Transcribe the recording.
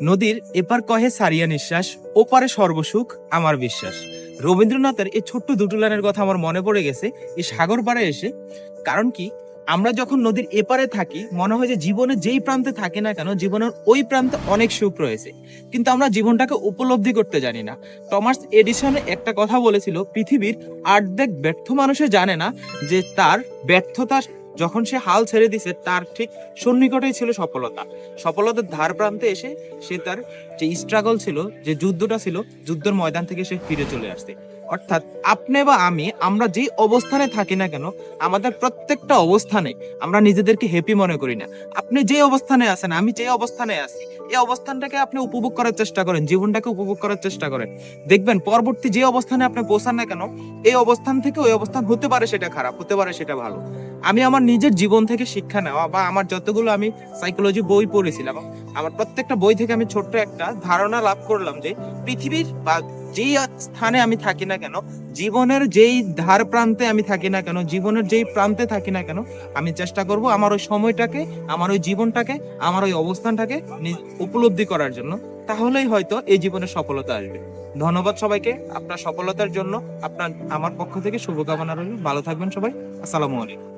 নদীর এপার কহে সারিয়া নিঃশ্বাস, ওপারে সর্বসুখ আমার বিশ্বাস। রবীন্দ্রনাথের এই ছোট্ট দুটো লাইনের কথা আমার মনে পড়ে গেছে এই সাগর পাড়ে এসে। কারণ কি, আমরা যখন নদীর এপারে থাকি মনে হয় যে জীবনে যেই প্রান্তে থাকি না কেন জীবনের ওই প্রান্তে অনেক সুখ রয়েছে, কিন্তু আমরা জীবনটাকে উপলব্ধি করতে জানি না। টমাস এডিসন একটা কথা বলেছিল, পৃথিবীর অর্ধেক ব্যর্থ মানুষে জানে না যে তার ব্যর্থতা যখন সে হাল ছেড়ে দিছে তার ঠিক সন্নিকটেই ছিল সফলতা। সফলতার ধার প্রান্তে এসে সে তার যে স্ট্রাগল ছিল, যে যুদ্ধটা ছিল, যুদ্ধের ময়দান থেকে সে ফিরে চলে আসছে। অর্থাৎ আপনি বা আমরা যেই অবস্থানে থাকি না কেন, আমাদের প্রত্যেকটা অবস্থানে আমরা নিজেদেরকে হ্যাপি মনে করি না। আপনি যে অবস্থানে আছেন, আমি যে অবস্থানে আছি, এই অবস্থানটাকে আপনি উপভোগ করার চেষ্টা করেন, জীবনটাকে উপভোগ করার চেষ্টা করেন। দেখবেন পরবর্তী যে অবস্থানে আপনি পৌঁছান না কেন, এই অবস্থান থেকে ওই অবস্থান হতে পারে সেটা খারাপ, হতে পারে সেটা ভালো। আমি আমার নিজের জীবন থেকে শিক্ষা নেওয়া বা আমার যতগুলো আমি সাইকোলজি বই পড়েছিলাম, আমার প্রত্যেকটা বই থেকে আমি ছোট্ট একটা ধারণা লাভ করলাম যে পৃথিবীর বা যেই স্থানে আমি থাকি না কেন, জীবনের যেই ধার প্রান্তে আমি থাকি না কেন, জীবনের যেই প্রান্তে থাকি না কেন, আমি চেষ্টা করব আমার ওই সময়টাকে, আমার ওই জীবনটাকে, আমার ওই অবস্থানটাকে উপলব্ধি করার জন্য। তাহলেই হয়তো এই জীবনে সফলতা আসবে। ধন্যবাদ সবাইকে আপনার সফলতার জন্য। আপনার আমার পক্ষ থেকে শুভকামনা রইল। ভালো থাকবেন সবাই। আসসালামু আলাইকুম।